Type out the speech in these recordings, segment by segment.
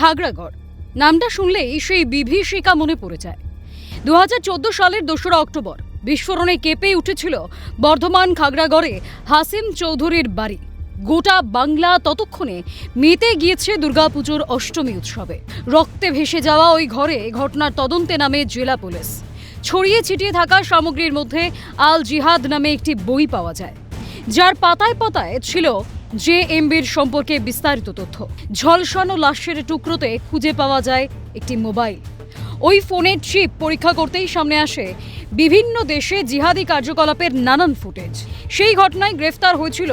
খাগড়াগড় নামটা শুনলেই সেই বিভীষিকা মনে পড়ে যায়। 2014 সালের 2রা অক্টোবর বিস্ফোরণে কেঁপে উঠেছিল বর্ধমান খাগড়াগড়ে হাসিম চৌধুরীর বাড়ি। গোটা বাংলা ততক্ষণে মেতে গিয়েছে দুর্গাপুজোর অষ্টমী উৎসবে। রক্তে ভেসে যাওয়া ওই ঘরে ঘটনার তদন্তে নামে জেলা পুলিশ। ছড়িয়ে ছিটিয়ে থাকা সামগ্রীর মধ্যে আল জিহাদ নামে একটি বই পাওয়া যায়, যার পাতায় পাতায় ছিল জেএমবির সম্পর্কে বিস্তারিত তথ্য। ঝলসানো লাশের টুকরোতে খুঁজে পাওয়া যায় একটি মোবাইল। ওই ফোনের চিপ পরীক্ষা করতেই সামনে আসে বিভিন্ন দেশে জিহাদি কার্যকলাপের নানান ফুটেজ। সেই ঘটনায় গ্রেফতার হয়েছিল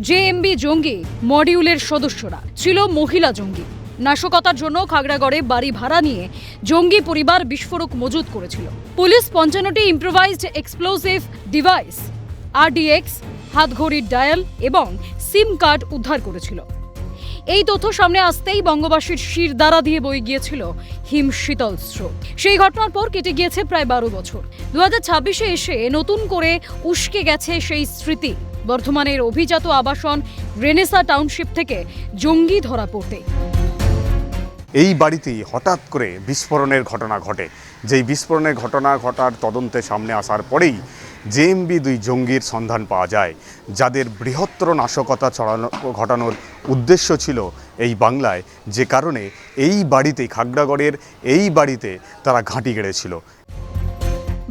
জেএমবি জঙ্গি মডিউলের সদস্যরা, ছিল মহিলা জঙ্গি। নাশকতার জন্য খাগড়াগড়ে বাড়ি ভাড়া নিয়ে জঙ্গি পরিবার বিস্ফোরক মজুত করেছিল। পুলিশ 55টি ইম্প্রোভাইজড এক্সপ্লোসিভ ডিভাইস, আরডিএক্স, হাতঘড়ির ডায়াল এবং সিম কার্ড উদ্ধার করেছিল। এই তথ্য সামনে আসতেই বঙ্গবাসীর শিরদাঁড়া দিয়ে বয়ে গিয়েছিল হিমশীতল স্রোত। সেই ঘটনার পর কেটে গিয়েছে প্রায় 12 বছর। 2026-এ এসে নতুন করে উস্কে গেছে সেই স্মৃতি। বর্ধমানের অভিজাত আবাসন রেনেসা টাউনশিপ থেকে জঙ্গি ধরা পড়তে এই বাড়িতেই হঠাৎ করে বিস্ফোরণের ঘটনা ঘটে। যেই বিস্ফোরণের ঘটনা ঘটার তদন্তে সামনে আসার পরেই জেএমবি 2 জঙ্গির সন্ধান পাওয়া যায়, যাদের বৃহত্তর নাশকতা ঘটানোর উদ্দেশ্য ছিল এই বাংলায়, যে কারণে এই বাড়িতেই খাগড়াগড়ের এই বাড়িতে তারা ঘাঁটি গেড়েছিল।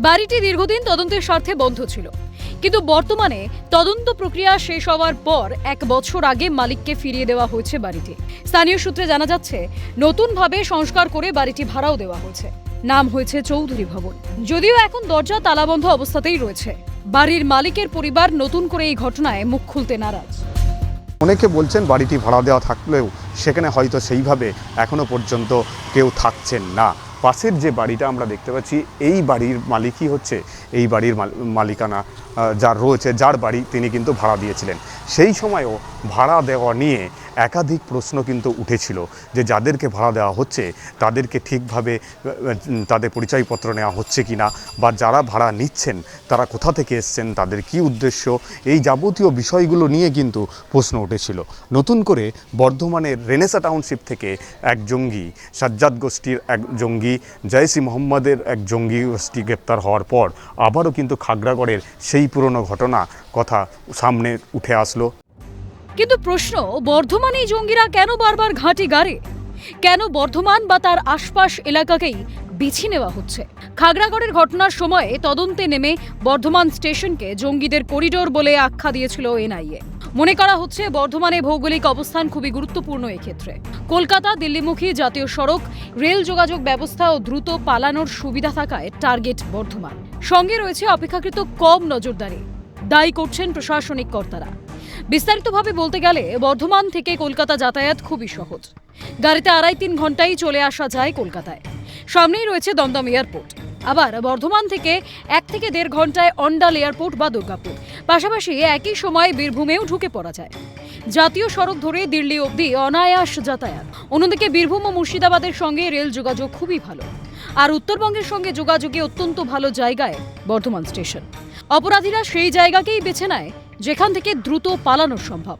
বাড়িটি দীর্ঘদিন তদন্তের স্বার্থে বন্ধ ছিল, কিন্তু বর্তমানে তদন্ত প্রক্রিয়া শেষ হওয়ার পর 1 বছর আগে মালিককে ফিরিয়ে দেওয়া হয়েছে বাড়িটি। স্থানীয় সূত্রে জানা যাচ্ছে নতুনভাবে সংস্কার করে বাড়িটি ভাড়াও দেওয়া হয়েছে। নাম হয়েছে চৌধুরী ভবন। যদিও এখন দরজা তালাবন্ধ অবস্থাতেই রয়েছে। বাড়ির মালিকের পরিবার নতুন করে এই ঘটনায় মুখ খুলতে নারাজ। অনেকে বলছেন বাড়িটি ভাড়া দেওয়া থাকলেও সেখানে হয়তো সেইভাবে এখনো পর্যন্ত কেউ থাকছেন না। পাশের যে বাড়িটা আমরা দেখতে পাচ্ছি, এই বাড়ির মালিকই হচ্ছে এই বাড়ির মালিকানা যার রয়েছে, যার বাড়ি তিনি কিন্তু ভাড়া দিয়েছিলেন। সেই সময়ও ভাড়া দেওয়া নিয়ে একাধিক প্রশ্ন কিন্তু উঠেছিল যে যাদেরকে ভাড়া দেওয়া হচ্ছে তাদেরকে ঠিকভাবে তাদের পরিচয়পত্র নেওয়া হচ্ছে কি না, বা যারা ভাড়া নিচ্ছেন তারা কোথা থেকে এসছেন, তাদের কি উদ্দেশ্য, এই যাবতীয় বিষয়গুলো নিয়ে কিন্তু প্রশ্ন উঠেছিল। নতুন করে বর্ধমানের রেনেসা টাউনশিপ থেকে এক জঙ্গি, সাজ্জাদ গোষ্ঠীর এক জঙ্গি, জয়সি মোহাম্মদের এক জঙ্গি গোষ্ঠী গ্রেপ্তার হওয়ার পর আবারও কিন্তু খাগড়াগড়ের সেই পুরনো ঘটনা কথা সামনে উঠে আসলো। কিন্তু প্রশ্ন, বর্ধমানে এই জঙ্গিরা কেন বারবার ঘাঁটি গাড়ে? কেন বর্ধমান বা তার আশপাশ এলাকাকেই বেছে নেওয়া হচ্ছে? খাগড়াগড়ের ঘটনার সময়ে তদন্তে নেমে বর্ধমান স্টেশনকে জঙ্গিদের করিডোর বলে আখ্যা দিয়েছিল এনআইএ। মনে করা হচ্ছে বর্ধমানে ভৌগোলিক অবস্থান খুবই গুরুত্বপূর্ণ এক্ষেত্রে। কলকাতা দিল্লিমুখী জাতীয় সড়ক, রেল যোগাযোগ ব্যবস্থা ও দ্রুত পালানোর সুবিধা থাকায় টার্গেট বর্ধমান। সঙ্গে রয়েছে অপেক্ষাকৃত কম নজরদারি, দায়ী করছেন প্রশাসনিক কর্তারা। বিস্তারিতভাবে বলতে গেলে বর্ধমান থেকে কলকাতা যাতায়াত খুবই সহজ। গাড়িতে 2.5-3 ঘন্টায় চলে আসা যায় কলকাতায়। সামনেই রয়েছে দমদম এয়ারপোর্ট। আবার বর্ধমান থেকে 1 থেকে 1.5 ঘন্টায় অন্ডাল এয়ারপোর্ট বা দুর্গাপুর। পাশাপাশি একই সময় বীরভূমেও ঢুকে পড়া যায়। জাতীয় সড়ক ধরে দিল্লি অবধি অনায়াস যাতায়াত। অন্যদিকে বীরভূম ও মুর্শিদাবাদের সঙ্গে রেল যোগাযোগ খুবই ভালো। আর উত্তরবঙ্গের সঙ্গে যোগাযোগে অত্যন্ত ভালো জায়গায় বর্ধমান স্টেশন। অপরাধীরা সেই জায়গাকেই বেছে নেয় যেখান থেকে দ্রুত পালানো সম্ভব।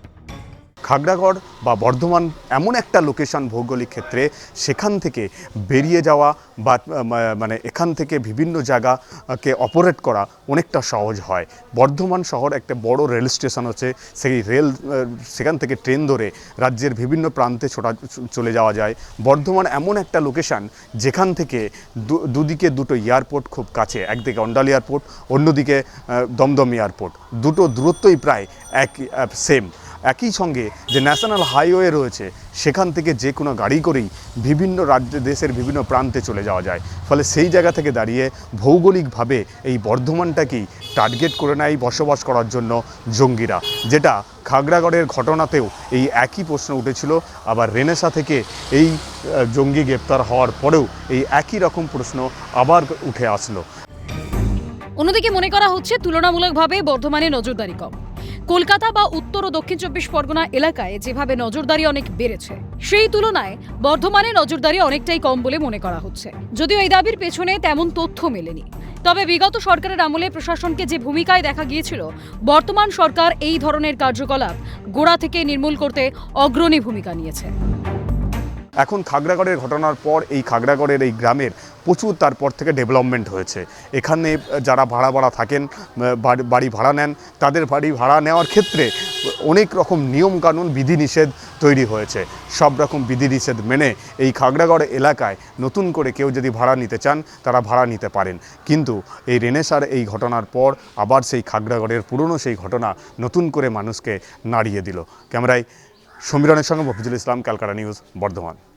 খাগড়াগড় বা বর্ধমান এমন একটা লোকেশন ভৌগোলিক ক্ষেত্রে, সেখান থেকে বেরিয়ে যাওয়া বা মানে এখান থেকে বিভিন্ন জায়গাকে অপারেট করা অনেকটা সহজ হয়। বর্ধমান শহর একটা বড় রেল স্টেশন আছে, সেই সেখান থেকে ট্রেন ধরে রাজ্যের বিভিন্ন প্রান্তে চলে যাওয়া যায়। বর্ধমান এমন একটা লোকেশন যেখান থেকে দুদিকে দুটো এয়ারপোর্ট খুব কাছে, একদিকে অন্ডাল এয়ারপোর্ট, অন্যদিকে দমদম এয়ারপোর্ট। দুটো দূরত্বই প্রায় সেম। একই সঙ্গে যে ন্যাশনাল হাইওয়ে রয়েছে, সেখান থেকে যে কোনো গাড়ি করেই বিভিন্ন দেশের বিভিন্ন প্রান্তে চলে যাওয়া যায়। ফলে সেই জায়গা থেকে দাঁড়িয়ে ভৌগোলিকভাবে এই বর্ধমানটাকেই টার্গেট করে নেয় বসবাস করার জন্য জঙ্গিরা, যেটা খাগড়াগড়ের ঘটনাতেও এই একই প্রশ্ন উঠেছিল। আবার রেনেসা থেকে এই জঙ্গি গ্রেপ্তার হওয়ার পরেও এই একই রকম প্রশ্ন আবার উঠে আসলো। অন্যদিকে মনে করা হচ্ছে তুলনামূলকভাবে বর্ধমানে নজরদারি কম। কলকাতা বা উত্তর ও দক্ষিণ 24 পরগনা এলাকায় যেভাবে নজরদারি অনেক বেড়েছে, সেই তুলনায় বর্ধমানে নজরদারি অনেকটাই কম বলে মনে করা হচ্ছে। যদিও এই দাবির পেছনে তেমন তথ্য মেলেনি। তবে বিগত সরকারের আমলে প্রশাসনকে যে ভূমিকায় দেখা গিয়েছিল, বর্তমান সরকার এই ধরনের কার্যকলাপ গোড়া থেকে নির্মূল করতে অগ্রণী ভূমিকা নিয়েছে। এখন খাগড়াগড়ের ঘটনার পর এই খাগড়াগড়ের এই গ্রামের প্রচুর তারপর থেকে ডেভেলপমেন্ট হয়েছে। এখানে যারা ভাড়া থাকেন, বাড়ি ভাড়া নেন, তাদের বাড়ি ভাড়া নেওয়ার ক্ষেত্রে অনেক রকম নিয়মকানুন বিধিনিষেধ তৈরি হয়েছে। সব রকম বিধিনিষেধ মেনে এই খাগড়াগড় এলাকায় নতুন করে কেউ যদি ভাড়া নিতে চান তারা ভাড়া নিতে পারেন। কিন্তু এই রেনেসার এই ঘটনার পর আবার সেই খাগড়াগড়ের পুরনো সেই ঘটনা নতুন করে মানুষকে নাড়িয়ে দিল। ক্যামেরায় সমীরণের সঙ্গে মফিজুল ইসলাম, ক্যালকাটা নিউজ, বর্ধমান।